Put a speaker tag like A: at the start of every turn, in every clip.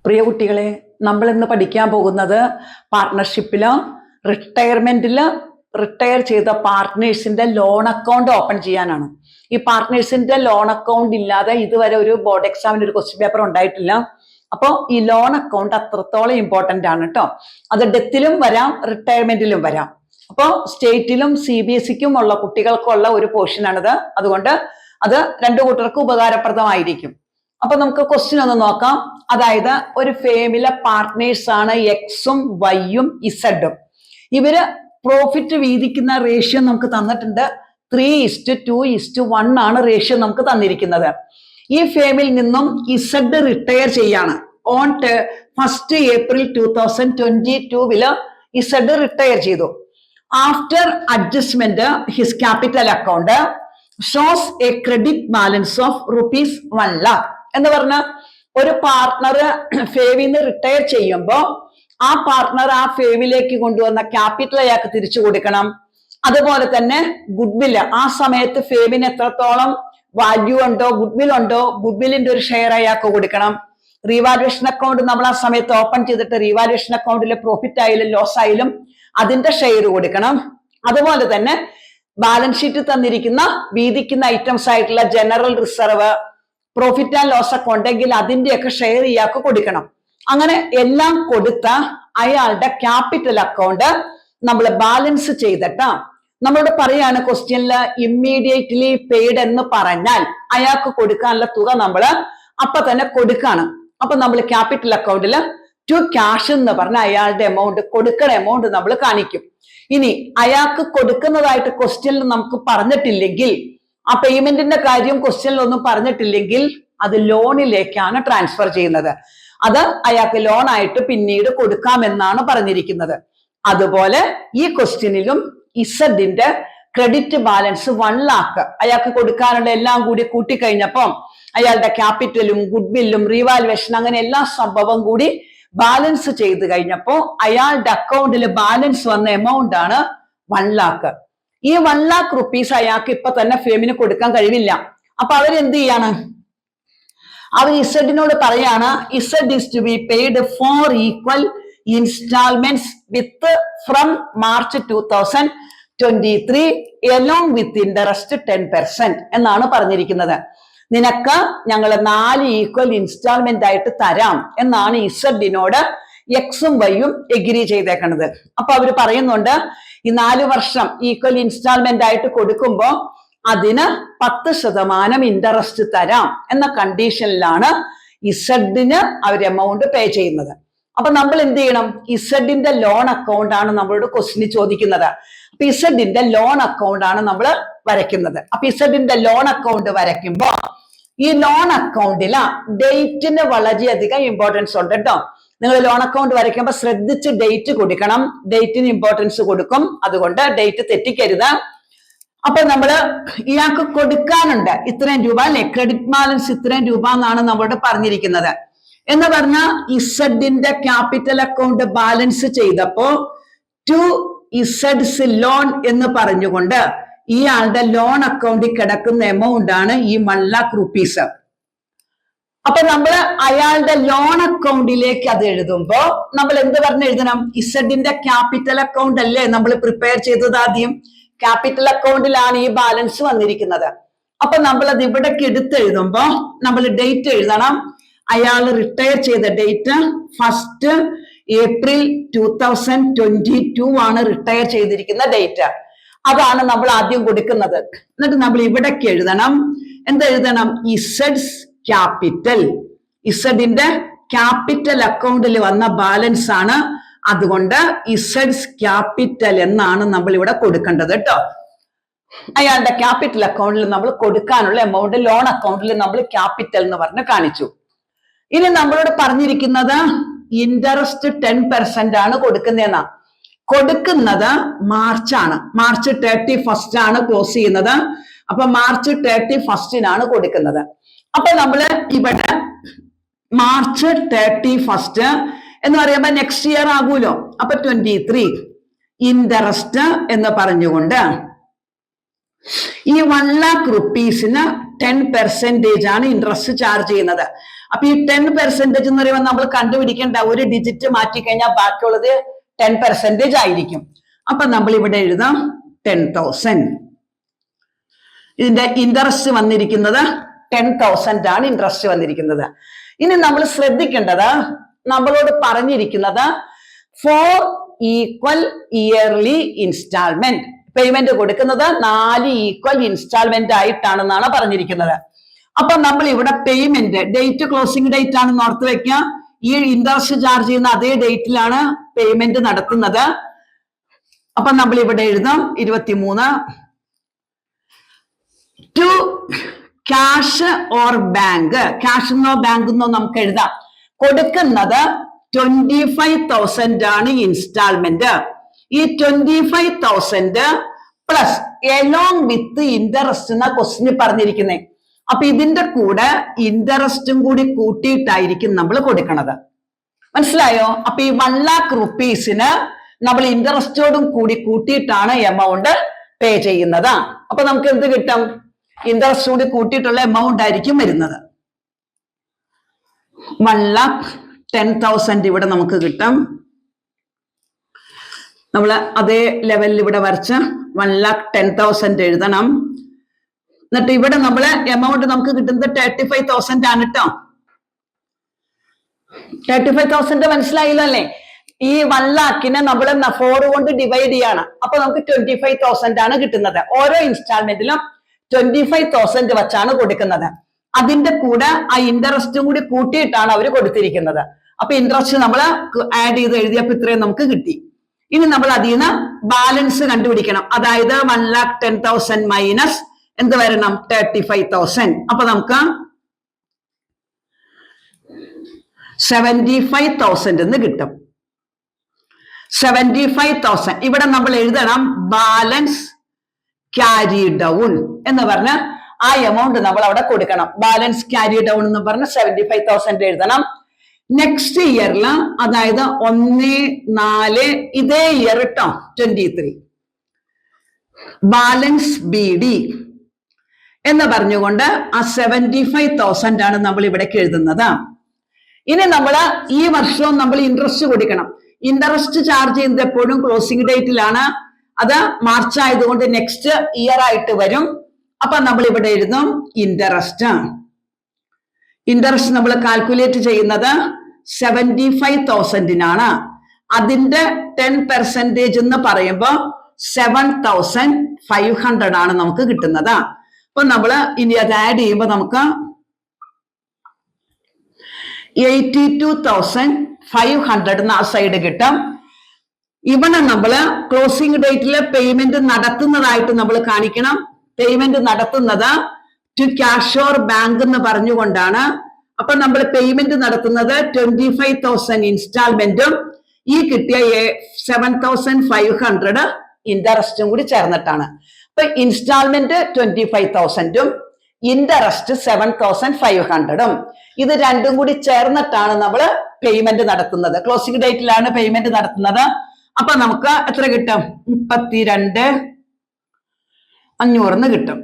A: പ്രിയ കുട്ടികളെ, നമ്മൾ ഇന്ന് പഠിക്കാൻ പോകുന്നത് പാർട്ട്ണർഷിപ്പില് റിട്ടയർമെന്റില് റിട്ടയർ ചെയ്ത പാർട്ട്നേഴ്സിന്റെ ലോൺ അക്കൗണ്ട് ഓപ്പൺ ചെയ്യാനാണ്. ഈ പാർട്ട്നേഴ്സിന്റെ ലോൺ അക്കൗണ്ട് ഇല്ലാതെ ഇതുവരെ ഒരു ബോർഡ് എക്സാമിന് ഒരു ക്വസ്റ്റ്യൻ പേപ്പർ ഉണ്ടായിട്ടില്ല. അപ്പോൾ ഈ ലോൺ അക്കൗണ്ട് അത്രത്തോളം ഇമ്പോർട്ടന്റ് ആണ് കേട്ടോ. അത് ഡെത്തിലും വരാം, റിട്ടയർമെന്റിലും വരാം. അപ്പോൾ സ്റ്റേറ്റിലും CBSEക്കും ഉള്ള കുട്ടികൾക്കുള്ള ഒരു പോർഷനാണിത്. അതുകൊണ്ട് അത് രണ്ടു കൂട്ടർക്കും ഉപകാരപ്രദമായിരിക്കും. അപ്പൊ നമുക്ക് ക്വസ്റ്റ്യൻ ഒന്ന് നോക്കാം. അതായത് ഒരു ഫേമിലെ പാർട്ട്നേഴ്സ് ആണ് എക്സും വൈയും ഇസഡും. ഇവര് പ്രോഫിറ്റ് വീതിക്കുന്ന റേഷ്യോ നമുക്ക് തന്നിട്ടുണ്ട്. 3:2:1 ആണ് റേഷ്യോ നമുക്ക് തന്നിരിക്കുന്നത്. ഈ ഫേമിൽ നിന്നും ഇസഡ് റിട്ടയർ ചെയ്യാണ്. On 1st April 2022 Z retire ചെയ്തു. After adjustment his capital account shows a credit balance of ₹1 lakh എന്ന് പറഞ്ഞ ഒരു പാർട്ട്ണർ ഫേമിൽ നിന്ന് റിട്ടയർ ചെയ്യുമ്പോൾ ആ പാർട്ട്ണർ ആ ഫേമിലേക്ക് കൊണ്ടുവന്ന ക്യാപിറ്റൽ അയാൾക്ക് തിരിച്ചു കൊടുക്കണം. അതുപോലെ തന്നെ ഗുഡ്വില് ആ സമയത്ത് ഫേമിന് എത്രത്തോളം വാല്യൂ ഉണ്ടോ, ഗുഡ്വിൽ ഉണ്ടോ, ഗുഡ്വില്ലിന്റെ ഒരു ഷെയർ അയാൾക്ക് കൊടുക്കണം. റീവാലുവേഷൻ അക്കൗണ്ട് നമ്മൾ ആ സമയത്ത് ഓപ്പൺ ചെയ്തിട്ട് റീവാലുവേഷൻ അക്കൗണ്ടിൽ പ്രോഫിറ്റ് ആയാലും ലോസ് ആയാലും അതിന്റെ ഷെയർ കൊടുക്കണം. അതുപോലെ തന്നെ ബാലൻസ് ഷീറ്റ് തന്നിരിക്കുന്ന വീതിക്കുന്ന ഐറ്റംസ് ആയിട്ടുള്ള general reserve, profit and loss ഒക്കെ ഉണ്ടെങ്കിൽ അതിന്റെയൊക്കെ ഷെയർ ഇയാൾക്ക് കൊടുക്കണം. അങ്ങനെ എല്ലാം കൊടുത്ത അയാളുടെ ക്യാപിറ്റൽ അക്കൗണ്ട് നമ്മൾ ബാലൻസ് ചെയ്തിട്ട് നമ്മളോട് പറയാണ് ക്വസ്റ്റ്യനില് ഇമ്മീഡിയറ്റ്ലി പെയ്ഡ് എന്ന് പറഞ്ഞാൽ അയാൾക്ക് കൊടുക്കാനുള്ള തുക നമ്മൾ അപ്പൊ തന്നെ കൊടുക്കാണ്. അപ്പൊ നമ്മൾ ക്യാപിറ്റൽ അക്കൗണ്ടിൽ ടു ക്യാഷ് എന്ന് പറഞ്ഞ അയാളുടെ എമൗണ്ട്, കൊടുക്കണ എമൗണ്ട് നമ്മൾ കാണിക്കും. ഇനി അയാൾക്ക് കൊടുക്കുന്നതായിട്ട് ക്വസ്റ്റ്യനിൽ നമുക്ക് പറഞ്ഞിട്ടില്ലെങ്കിൽ, ആ പേയ്മെന്റിന്റെ കാര്യം ക്വസ്റ്റ്യനിൽ ഒന്നും പറഞ്ഞിട്ടില്ലെങ്കിൽ അത് ലോണിലേക്കാണ് ട്രാൻസ്ഫർ ചെയ്യുന്നത്. അത് അയാൾക്ക് ലോൺ ആയിട്ട് പിന്നീട് കൊടുക്കാമെന്നാണ് പറഞ്ഞിരിക്കുന്നത്. അതുപോലെ ഈ ക്വസ്റ്റ്യനിലും ഇസഡിന്റെ ക്രെഡിറ്റ് ബാലൻസ് 1 lakh അയാൾക്ക് കൊടുക്കാനുള്ള എല്ലാം കൂടി കൂട്ടിക്കഴിഞ്ഞപ്പം അയാളുടെ ക്യാപിറ്റലും ഗുഡ്വില്ലും റീവാലുവേഷൻ അങ്ങനെ എല്ലാ സംഭവം കൂടി ബാലൻസ് ചെയ്ത് കഴിഞ്ഞപ്പോ അയാളുടെ അക്കൗണ്ടിൽ ബാലൻസ് വന്ന എമൗണ്ട് ആണ് 1 lakh. ഈ 1 lakh rupees അയാൾക്ക് ഇപ്പൊ തന്നെ ഫേമിന് കൊടുക്കാൻ കഴിവില്ല. അപ്പൊ അവരെന്ത് ചെയ്യാണ്? അവർ ഇസഡിനോട് പറയാണ് z is to be paid 4 equal installments with from March 2023 along with interest 10% എന്നാണ് പറഞ്ഞിരിക്കുന്നത്. നിനക്ക് ഞങ്ങൾ 4 ഈക്വൽ ഇൻസ്റ്റാൾമെന്റ് ആയിട്ട് തരാം എന്നാണ് ഇസഡിനോട് എക്സും വൈയും എഗ്രി ചെയ്തേക്കണത്. അപ്പൊ അവര് പറയുന്നുണ്ട് ഈ 4 വർഷം ഈക്വൽ ഇൻസ്റ്റാൾമെന്റ് ആയിട്ട് കൊടുക്കുമ്പോ അതിന് 10% ഇൻട്രസ്റ്റ് തരാം എന്ന കണ്ടീഷനിലാണ് ഇസഡിന് അവർ എമൗണ്ട് പേ ചെയ്യുന്നത്. അപ്പൊ നമ്മൾ എന്ത് ചെയ്യണം? ഇസഡിന്റെ ലോൺ അക്കൗണ്ട് ആണ് നമ്മളോട് ക്വസ്റ്റ്യൻ ചോദിക്കുന്നത്. അപ്പൊ ഇസഡിന്റെ ലോൺ അക്കൗണ്ട് ആണ് നമ്മൾ വരയ്ക്കുന്നത്. അപ്പൊ ഇസഡിന്റെ ലോൺ അക്കൗണ്ട് വരയ്ക്കുമ്പോ ഈ ലോൺ അക്കൗണ്ടില് ഡേറ്റിന് വളരെയധികം ഇമ്പോർട്ടൻസ് ഉണ്ട് കേട്ടോ. നിങ്ങൾ ലോൺ അക്കൗണ്ട് വരയ്ക്കുമ്പോൾ ശ്രദ്ധിച്ച് ഡേറ്റ് കൊടുക്കണം. ഡേറ്റിന് ഇമ്പോർട്ടൻസ് കൊടുക്കും, അതുകൊണ്ട് ഡേറ്റ് തെറ്റിക്കരുത്. അപ്പൊ നമ്മള് ഇയാൾക്ക് കൊടുക്കാനുണ്ട് ഇത്രയും രൂപ അല്ലെ, ക്രെഡിറ്റ് ബാലൻസ് ഇത്രയും രൂപ എന്നാണ് നമ്മളോട് പറഞ്ഞിരിക്കുന്നത്. എന്ന് പറഞ്ഞാൽ ഇസഡിന്റെ ക്യാപിറ്റൽ അക്കൗണ്ട് ബാലൻസ് ചെയ്തപ്പോ ടു ഇസഡ്സ് ലോൺ എന്ന് പറഞ്ഞുകൊണ്ട് ഇയാളുടെ ലോൺ അക്കൗണ്ടിൽ കിടക്കുന്ന എമൗണ്ട് ആണ് ഈ 1 lakh rupees. അപ്പൊ നമ്മള് അയാളുടെ ലോൺ അക്കൗണ്ടിലേക്ക് അത് എഴുതുമ്പോ നമ്മൾ എന്ത് പറഞ്ഞ് എഴുതണം? ഇസഡിന്റെ ക്യാപിറ്റൽ അക്കൗണ്ട് അല്ലേ നമ്മൾ പ്രിപ്പയർ ചെയ്തത് ആദ്യം. ക്യാപിറ്റൽ അക്കൗണ്ടിലാണ് ഈ ബാലൻസ് വന്നിരിക്കുന്നത്. അപ്പൊ നമ്മൾ അത് ഇവിടേക്ക് എടുത്തെഴുതുമ്പോ നമ്മൾ ഡേറ്റ് എഴുതണം. അയാൾ റിട്ടയർ ചെയ്ത ഡേറ്റ് 1st April 2022 ആണ് റിട്ടയർ ചെയ്തിരിക്കുന്ന ഡേറ്റ്. അതാണ് നമ്മൾ ആദ്യം കൊടുക്കുന്നത്. എന്നിട്ട് നമ്മൾ ഇവിടേക്ക് എഴുതണം. എന്തെഴുതണം? ഇസഡ്സ് ക്യാപിറ്റൽ. ഇസഡിന്റെ ക്യാപിറ്റൽ അക്കൗണ്ടിൽ വന്ന ബാലൻസ് ആണ്. അതുകൊണ്ട് ഇസഡ്സ് ക്യാപിറ്റൽ എന്നാണ് നമ്മൾ ഇവിടെ കൊടുക്കേണ്ടത് കേട്ടോ. അയാളുടെ ക്യാപിറ്റൽ അക്കൗണ്ടിൽ നമ്മൾ കൊടുക്കാനുള്ള എമൗണ്ട് ലോൺ അക്കൗണ്ടിൽ നമ്മൾ ക്യാപിറ്റൽ എന്ന് പറഞ്ഞ് കാണിച്ചു. ഇനി നമ്മളോട് പറഞ്ഞിരിക്കുന്നത് ഇൻട്രസ്റ്റ് 10% ആണ് കൊടുക്കുന്നതെന്നാ. കൊടുക്കുന്നത് മാർച്ചാണ്. March 31st ആണ് ക്ലോസ് ചെയ്യുന്നത്. അപ്പൊ March 31st കൊടുക്കുന്നത്. അപ്പൊ നമ്മള് ഇവിടെ March 31st എന്ന് പറയുമ്പോ നെക്സ്റ്റ് ഇയർ ആകൂലോ. അപ്പൊ 23 ഇൻട്രസ്റ്റ് എന്ന് പറഞ്ഞുകൊണ്ട് ഈ 1 lakh rupees 10% ആണ് ഇൻട്രസ്റ്റ് ചാർജ് ചെയ്യുന്നത്. അപ്പൊ ഈ 10% എന്ന് പറയുമ്പോൾ നമ്മൾ കണ്ടുപിടിക്കേണ്ട ഒരു ഡിജിറ്റ് മാറ്റി കഴിഞ്ഞാൽ ബാക്കിയുള്ളത് 10% ആയിരിക്കും. അപ്പൊ നമ്മൾ ഇവിടെ എഴുതാം 10,000. ഇതിന്റെ ഇൻട്രസ്റ്റ് വന്നിരിക്കുന്നത് 10,000 ആണ് ഇൻട്രസ്റ്റ് വന്നിരിക്കുന്നത്. ഇനി നമ്മൾ ശ്രദ്ധിക്കേണ്ടത്, നമ്മളോട് പറഞ്ഞിരിക്കുന്നത് 4 ഈക്വൽ ഇയർലി ഇൻസ്റ്റാൾമെന്റ്, പേയ്മെന്റ് കൊടുക്കുന്നത് 4 ഈക്വൽ ഇൻസ്റ്റാൾമെന്റ് ആയിട്ടാണെന്നാണ് പറഞ്ഞിരിക്കുന്നത്. അപ്പൊ നമ്മൾ ഇവിടെ പേയ്മെന്റ് ഡേറ്റ് ക്ലോസിംഗ് ഡേറ്റ് ആണെന്ന് ഓർത്ത് വെക്കുക. ഈ ഇൻട്രസ്റ്റ് ചാർജ് ചെയ്യുന്ന അതേ ഡേറ്റിലാണ് പേയ്മെന്റ് നടത്തുന്നത്. അപ്പൊ നമ്മൾ ഇവിടെ എഴുതാം 23. To cash or bank, cash എന്നോ ബാങ്ക് എന്നോ നമുക്ക് എഴുതാം. കൊടുക്കുന്നത് 25,000 ആണ് ഇൻസ്റ്റാൾമെന്റ്. ഈ 25,000 പ്ലസ് എലോങ് വിത്ത് ഇൻട്രസ്റ്റ് എന്ന ക്വസ്റ്റിന് പറഞ്ഞിരിക്കുന്നത്. അപ്പൊ ഇതിന്റെ കൂടെ ഇൻട്രസ്റ്റും കൂടി കൂട്ടിയിട്ടായിരിക്കും നമ്മൾ കൊടുക്കുന്നത്. മനസ്സിലായോ? അപ്പൊ ഈ 1 lakh rupeesന് നമ്മൾ ഇൻട്രസ്റ്റോടും കൂടി കൂട്ടിയിട്ടാണ് എമൗണ്ട് പേ ചെയ്യുന്നത്. അപ്പൊ നമുക്ക് എന്ത് കിട്ടും? ഇൻട്രസ്റ്റ് കൂടി കൂട്ടിയിട്ടുള്ള എമൗണ്ട് ആയിരിക്കും വരുന്നത്. 1,10,000 ഇവിടെ നമുക്ക് കിട്ടും. നമ്മൾ അതേ ലെവലിൽ ഇവിടെ വരച്ച് 1,10,000 എഴുതണം. എന്നിട്ട് ഇവിടെ നമ്മള് എമൗണ്ട് നമുക്ക് കിട്ടുന്നത് 35,000 ആണ് കേട്ടോ. 35,000 മനസ്സിലായില്ലോ അല്ലേ? ഈ 1 lakhനെ നമ്മൾ 4 കൊണ്ട് ഡിവൈഡ് ചെയ്യാണ്. അപ്പൊ നമുക്ക് 25,000 ആണ് കിട്ടുന്നത്. ഓരോ ഇൻസ്റ്റാൾമെന്റിലും 25,000 വെച്ചാണ് കൊടുക്കുന്നത്. അതിന്റെ കൂടെ ആ ഇൻട്രസ്റ്റും കൂടി കൂട്ടിയിട്ടാണ് അവർ കൊടുത്തിരിക്കുന്നത്. അപ്പൊ ഇൻട്രസ്റ്റ് നമ്മൾ ആഡ് ചെയ്ത് എഴുതിയപ്പോ ഇത്രയും നമുക്ക് കിട്ടി. ഇനി നമ്മൾ അതിൽ നിന്ന് ബാലൻസ് കണ്ടുപിടിക്കണം. അതായത് 1,10,000 മൈനസ് എന്ത് വരണം? 35,000. അപ്പൊ നമുക്ക് 75,000 എന്ന് കിട്ടും. 75,000 ഇവിടെ നമ്മൾ എഴുതണം ബാലൻസ് ക്യാരി ഡൗൺ എന്ന് പറഞ്ഞ ആ എമൗണ്ട് നമ്മൾ അവിടെ കൊടുക്കണം. ബാലൻസ് ക്യാരി ഡൗൺ എന്ന് പറഞ്ഞ 75,000 എഴുതണം. നെക്സ്റ്റ് ഇയറിൽ, അതായത് 1/4 ഇതേ ഇയർ കേട്ടോ, 23 ബാലൻസ് ബി ഡി എന്ന് പറഞ്ഞുകൊണ്ട് ആ 75,000 ആണ് നമ്മൾ ഇവിടേക്ക് എഴുതുന്നത്. ഇനി നമ്മൾ ഈ വർഷവും നമ്മൾ ഇൻട്രസ്റ്റ് കൊടുക്കണം. ഇൻട്രസ്റ്റ് ചാർജ് ചെയ്യുന്നത് എപ്പോഴും ക്ലോസിംഗ് ഡേറ്റിലാണ്. അത് മാർച്ച് ആയതുകൊണ്ട് നെക്സ്റ്റ് ഇയർ ആയിട്ട് വരും. അപ്പൊ നമ്മൾ ഇവിടെ എഴുതും ഇൻട്രസ്റ്റ്. ഇൻട്രസ്റ്റ് നമ്മൾ കാൽക്കുലേറ്റ് ചെയ്യുന്നത് 75,000-നാണ്. അതിന്റെ 10% എന്ന് പറയുമ്പോൾ 7,500 ആണ് നമുക്ക് കിട്ടുന്നത്. അപ്പൊ നമ്മള് ഇനി അത് ആഡ് ചെയ്യുമ്പോൾ നമുക്ക് 82,500 ആ സൈഡ് കിട്ടും. ഇവിടെ നമ്മള് ക്ലോസിംഗ് ഡേറ്റില് പേയ്മെന്റ് നടത്തുന്നതായിട്ട് നമ്മൾ കാണിക്കണം. പേയ്മെന്റ് നടത്തുന്നത് ടു ക്യാഷ് ഓർ ബാങ്ക് എന്ന് പറഞ്ഞുകൊണ്ടാണ്. അപ്പൊ നമ്മൾ പേയ്മെന്റ് നടത്തുന്നത് 25,000 ഇൻസ്റ്റാൾമെന്റും ഈ കിട്ടിയ 7,500 ഇൻട്രസ്റ്റും കൂടി ചേർന്നിട്ടാണ്. അപ്പൊ ഇൻസ്റ്റാൾമെന്റ് 25,000-ഉം ഇൻട്രസ്റ്റ് 7,500-ഉം ഇത് രണ്ടും കൂടി ചേർന്നിട്ടാണ് നമ്മൾ പേയ്മെന്റ് നടത്തുന്നത്. ക്ലോസിംഗ് ഡേറ്റിലാണ് പേയ്മെന്റ് നടത്തുന്നത്. അപ്പൊ നമുക്ക് എത്ര കിട്ടും? 32,500 കിട്ടും.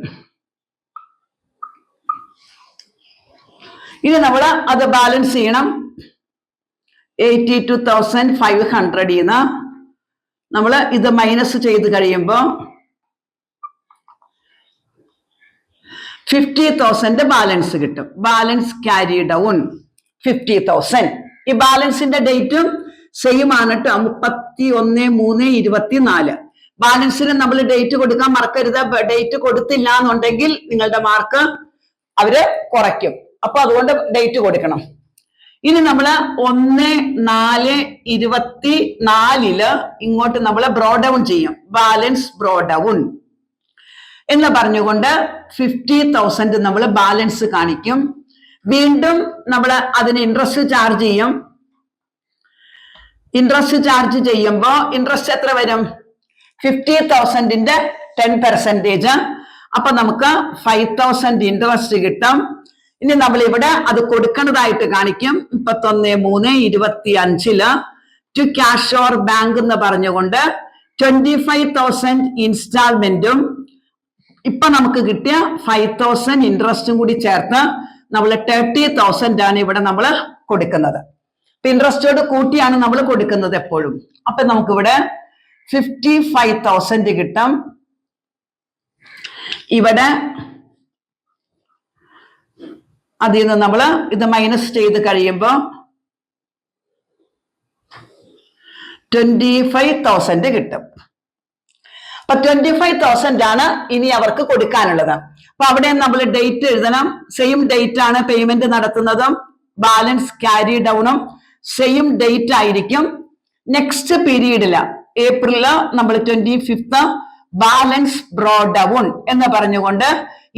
A: ഇനി നമ്മൾ അത് ബാലൻസ് ചെയ്യണം. 82,500 നമ്മൾ ഇത് മൈനസ് ചെയ്ത് കഴിയുമ്പോൾ 50,000 ബാലൻസ് കിട്ടും. Balance carry down 50,000. ഈ ബാലൻസിന്റെ ഡേറ്റും സെയിം ആണ് കേട്ടോ, 31/3/24. ബാലൻസിന് നമ്മൾ ഡേറ്റ് കൊടുക്കാൻ മറക്കരുത്. ഡേറ്റ് കൊടുത്തില്ല എന്നുണ്ടെങ്കിൽ നിങ്ങളുടെ മാർക്ക് അവര് കുറയ്ക്കും. അപ്പൊ അതുകൊണ്ട് ഡേറ്റ് കൊടുക്കണം. ഇനി നമ്മള് 1/4/24 ഇങ്ങോട്ട് നമ്മൾ ബ്രോ ഡൗൺ ചെയ്യും. ബാലൻസ് ബ്രോ ഡൗൺ എന്ന് പറഞ്ഞുകൊണ്ട് 50,000 നമ്മൾ ബാലൻസ് കാണിക്കും. വീണ്ടും നമ്മൾ അതിന് ഇൻട്രസ്റ്റ് ചാർജ് ചെയ്യും. ഇൻട്രസ്റ്റ് ചാർജ് ചെയ്യുമ്പോൾ ഇൻട്രസ്റ്റ് എത്ര വരും? 50,000-ന്റെ 10%. അപ്പൊ നമുക്ക് 5,000 ഇൻട്രസ്റ്റ് കിട്ടും. ഇനി നമ്മൾ ഇവിടെ അത് കൊടുക്കുന്നതായിട്ട് കാണിക്കും. 31/3/25 ടു ക്യാഷ് ഓർ ബാങ്ക് എന്ന് പറഞ്ഞുകൊണ്ട് 25,000 ഇൻസ്റ്റാൾമെന്റും ഇപ്പൊ നമുക്ക് കിട്ടിയ 5,000 ഇൻട്രസ്റ്റും കൂടി ചേർത്ത് നമ്മൾ 30,000 ആണ് ഇവിടെ നമ്മൾ കൊടുക്കുന്നത്. ഇൻട്രസ്റ്റോട് കൂട്ടിയാണ് നമ്മൾ കൊടുക്കുന്നത് എപ്പോഴും. അപ്പൊ നമുക്കിവിടെ 55,000 കിട്ടും. ഇവിടെ അതിൽ നിന്ന് നമ്മൾ ഇത് മൈനസ് ചെയ്ത് കഴിയുമ്പോൾ 25,000 കിട്ടും. അപ്പൊ 25,000 ആണ് ഇനി അവർക്ക് കൊടുക്കാനുള്ളത്. അപ്പൊ അവിടെ നമ്മൾ ഡേറ്റ് എഴുതണം. സെയിം ഡേറ്റ് ആണ് പേയ്മെന്റ് നടത്തുന്നതും ബാലൻസ് ക്യാരി ഡൗണും സെയിം ഡേറ്റ് ആയിരിക്കും. നെക്സ്റ്റ് പീരീഡില് ഏപ്രില് നമ്മൾ 25th ബാലൻസ് ബ്രോ ഡൗൺ എന്ന് പറഞ്ഞുകൊണ്ട്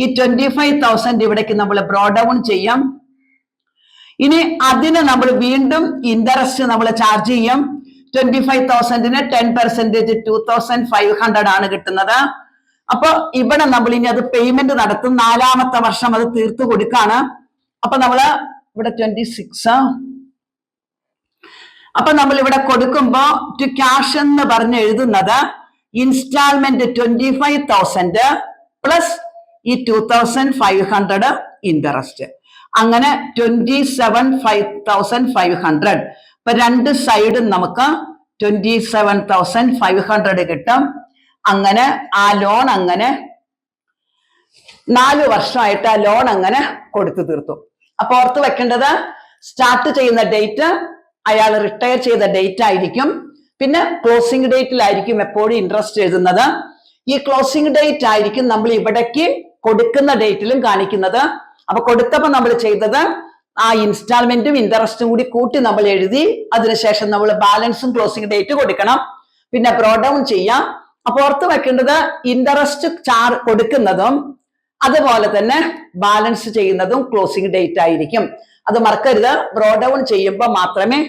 A: ഈ 25,000 ഇവിടേക്ക് നമ്മൾ ബ്രോ ഡൗൺ ചെയ്യാം. ഇനി അതിന് നമ്മൾ വീണ്ടും ഇൻട്രസ്റ്റ് നമ്മൾ ചാർജ് ചെയ്യും. 25,000-ന് 10% 2,500 ആണ് കിട്ടുന്നത്. അപ്പൊ ഇവിടെ നമ്മൾ ഇനി അത് പേയ്മെന്റ് നടത്തും. 4ാമത്തെ വർഷം അത് തീർത്തു കൊടുക്കാണ്. അപ്പൊ നമ്മള് ഇവിടെ 26 അപ്പൊ നമ്മൾ ഇവിടെ കൊടുക്കുമ്പോ ടു ക്യാഷ് എന്ന് പറഞ്ഞ് എഴുതുന്നത് ഇൻസ്റ്റാൾമെന്റ് 25,000 പ്ലസ് ഈ 2,500 ഇൻട്രസ്റ്റ്, അങ്ങനെ 27,500. ഇപ്പൊ രണ്ട് സൈഡും നമുക്ക് 27,500 കിട്ടും. അങ്ങനെ ആ ലോൺ അങ്ങനെ 4 വർഷമായിട്ട് ആ ലോൺ അങ്ങനെ കൊടുത്തു തീർത്തു. അപ്പൊ ഓർത്ത് വെക്കേണ്ടത് സ്റ്റാർട്ട് ചെയ്യുന്ന ഡേറ്റ് അയാൾ റിട്ടയർ ചെയ്ത ഡേറ്റ് ആയിരിക്കും. പിന്നെ ക്ലോസിംഗ് ഡേറ്റിലായിരിക്കും എപ്പോഴും ഇൻട്രസ്റ്റ് എഴുതുന്നത്. ഈ ക്ലോസിംഗ് ഡേറ്റ് ആയിരിക്കും നമ്മൾ ഇവിടേക്ക് കൊടുക്കുന്ന ഡേറ്റിലും കാണിക്കുന്നത്. അപ്പൊ കൊടുത്തപ്പോ നമ്മൾ ചെയ്തത് ആ ഇൻസ്റ്റാൾമെന്റും ഇൻട്രസ്റ്റും കൂടി കൂട്ടി നമ്മൾ എഴുതി. അതിനുശേഷം നമ്മൾ ബാലൻസും ക്ലോസിംഗ് ഡേറ്റ് കൊടുക്കണം. പിന്നെ ബ്രോ ഡൗൺ ചെയ്യാം. അപ്പൊ ഓർത്ത് വെക്കേണ്ടത് ഇൻട്രസ്റ്റ് കൊടുക്കുന്നതും അതുപോലെ തന്നെ ബാലൻസ് ചെയ്യുന്നതും ക്ലോസിംഗ് ഡേറ്റ് ആയിരിക്കും. അത് മറക്കരുത്. ബ്രോ ഡൗൺ ചെയ്യുമ്പോൾ മാത്രമേ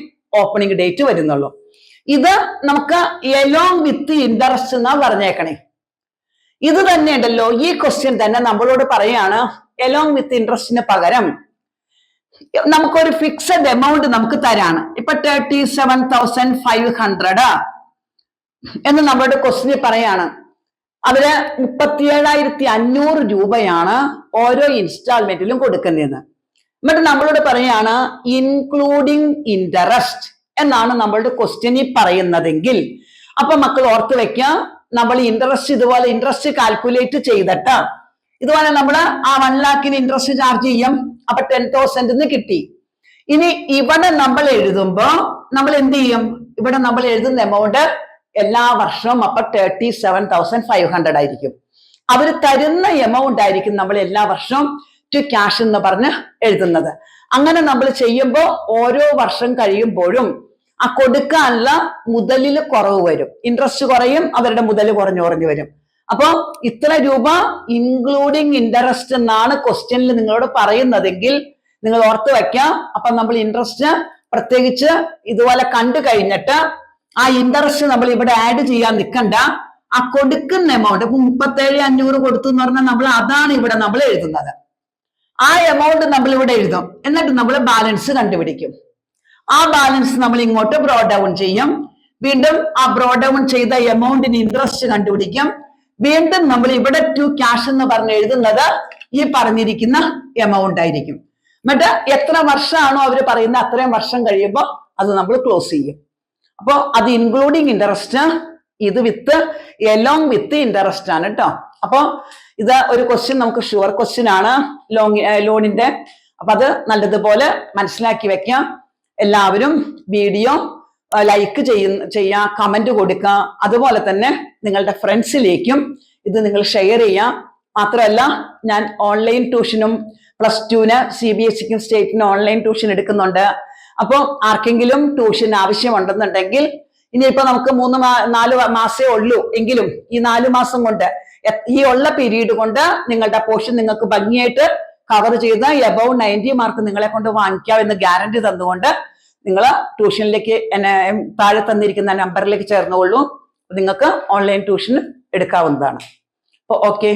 A: ഓപ്പണിംഗ് ഡേറ്റ് വരുന്നുള്ളൂ. ഇത് നമുക്ക് എലോങ് വിത്ത് ഇൻട്രസ്റ്റ് എന്നാ പറഞ്ഞേക്കണേ. ഇത് തന്നെ ഉണ്ടല്ലോ, ഈ ക്വസ്റ്റ്യൻ തന്നെ നമ്മളോട് പറയാണ് എലോങ് വിത്ത് ഇൻട്രസ്റ്റിന് പകരം നമുക്കൊരു ഫിക്സഡ് എമൗണ്ട് നമുക്ക് തരാണ്. ഇപ്പൊ 37,500 എന്ന് നമ്മളോട് ക്വസ്റ്റ്യൻ പറയാണ്. അവര് 37,500 രൂപയാണ് ഓരോ ഇൻസ്റ്റാൾമെന്റിലും കൊടുക്കുന്നതെന്ന്. എന്നിട്ട് നമ്മളോട് പറയാണ് ഇൻക്ലൂഡിങ് ഇൻട്രസ്റ്റ് എന്നാണ് നമ്മളുടെ ക്വസ്റ്റ്യനിൽ പറയുന്നതെങ്കിൽ, അപ്പൊ മക്കൾ ഓർത്ത് വെക്കാം, നമ്മൾ ഇൻട്രസ്റ്റ് ഇതുപോലെ ഇൻട്രസ്റ്റ് കാൽക്കുലേറ്റ് ചെയ്തിട്ട് ഇതുപോലെ നമ്മൾ ആ 1 lakhന് ഇൻട്രസ്റ്റ് ചാർജ് ചെയ്യും. അപ്പൊ 10,000 കിട്ടി. ഇനി ഇവിടെ നമ്മൾ എഴുതുമ്പോ നമ്മൾ എന്ത് ചെയ്യും? ഇവിടെ നമ്മൾ എഴുതുന്ന എമൗണ്ട് എല്ലാ വർഷവും അപ്പൊ 37,500 ആയിരിക്കും. അവർ തരുന്ന എമൗണ്ട് ആയിരിക്കും നമ്മൾ എല്ലാ വർഷവും ടു ക്യാഷ് എന്ന് പറഞ്ഞ് എഴുതുന്നത്. അങ്ങനെ നമ്മൾ ചെയ്യുമ്പോൾ ഓരോ വർഷം കഴിയുമ്പോഴും ആ കൊടുക്കാനുള്ള മുതലിൽ കുറവ് വരും, ഇൻട്രസ്റ്റ് കുറയും, അവരുടെ മുതൽ കുറഞ്ഞു വരും. അപ്പൊ ഇത്ര രൂപ ഇൻക്ലൂഡിങ് ഇൻട്രസ്റ്റ് എന്നാണ് ക്വസ്റ്റ്യനിൽ നിങ്ങളോട് പറയുന്നതെങ്കിൽ നിങ്ങൾ ഓർത്ത് വെക്കാം. അപ്പൊ നമ്മൾ ഇൻട്രസ്റ്റ് പ്രത്യേകിച്ച് ഇതുപോലെ കണ്ടു കഴിഞ്ഞിട്ട് ആ ഇൻട്രസ്റ്റ് നമ്മൾ ഇവിടെ ആഡ് ചെയ്യാൻ നിൽക്കണ്ട. ആ കൊടുക്കുന്ന എമൗണ്ട് ഇപ്പൊ 37,500 കൊടുത്തു എന്ന് പറഞ്ഞാൽ നമ്മൾ അതാണ് ഇവിടെ നമ്മൾ എഴുതുന്നത്. ആ എമൗണ്ട് നമ്മൾ ഇവിടെ എഴുതും. എന്നിട്ട് നമ്മൾ ബാലൻസ് കണ്ടുപിടിക്കും. ആ ബാലൻസ് നമ്മൾ ഇങ്ങോട്ട് ബ്രോ ഡൗൺ ചെയ്യും. വീണ്ടും ആ ബ്രോ ഡൗൺ ചെയ്ത എമൗണ്ടിന് ഇൻട്രസ്റ്റ് കണ്ടുപിടിക്കും. വീണ്ടും നമ്മൾ ഇവിടെ ടു ക്യാഷ് എന്ന് പറഞ്ഞ് എഴുതുന്നത് ഈ പറഞ്ഞിരിക്കുന്ന എമൗണ്ട് ആയിരിക്കും. എന്നിട്ട് എത്ര വർഷമാണോ അവർ പറയുന്നത് അത്രയും വർഷം കഴിയുമ്പോൾ അത് നമ്മൾ ക്ലോസ് ചെയ്യും. അപ്പോൾ അത് ഇൻക്ലൂഡിങ് ഇൻട്രസ്റ്റ്, ഇത് വിത്ത് എലോങ് വിത്ത് ഇൻട്രസ്റ്റ് ആണ് കേട്ടോ. അപ്പൊ ഇത് ഒരു ക്വസ്റ്റ്യൻ നമുക്ക് ഷുവർ ക്വസ്റ്റ്യൻ ആണ് ലോണിന്റെ. അപ്പൊ അത് നല്ലതുപോലെ മനസ്സിലാക്കി വെക്കാം. എല്ലാവരും വീഡിയോ ലൈക്ക് ചെയ്യാ, കമന്റ് കൊടുക്കുക. അതുപോലെ തന്നെ നിങ്ങളുടെ ഫ്രണ്ട്സിലേക്കും ഇത് നിങ്ങൾ ഷെയർ ചെയ്യാം. മാത്രമല്ല ഞാൻ ഓൺലൈൻ ട്യൂഷനും +2-ന് CBSEക്കും സ്റ്റേറ്റിനും ഓൺലൈൻ ട്യൂഷൻ എടുക്കുന്നുണ്ട്. അപ്പോൾ ആർക്കെങ്കിലും ട്യൂഷൻ ആവശ്യമുണ്ടെന്നുണ്ടെങ്കിൽ ഇനിയിപ്പോ നമുക്ക് 3-4 മാസേ ഉള്ളൂ എങ്കിലും ഈ 4 മാസം കൊണ്ട് ഈ ഉള്ള പീരീഡ് കൊണ്ട് നിങ്ങളുടെ പോർഷൻ നിങ്ങൾക്ക് ഭംഗിയായിട്ട് കവർ ചെയ്ത് എബവ് 90 മാർക്ക് നിങ്ങളെ കൊണ്ട് വാങ്ങിക്കാം എന്ന് ഗ്യാരണ്ടി തന്നുകൊണ്ട് നിങ്ങൾ ട്യൂഷനിലേക്ക് താഴെ തന്നിരിക്കുന്ന നമ്പറിലേക്ക് ചേർന്നുകൊള്ളൂ. നിങ്ങൾക്ക് ഓൺലൈൻ ട്യൂഷൻ എടുക്കാവുന്നതാണ്. അപ്പോൾ ഓക്കെ.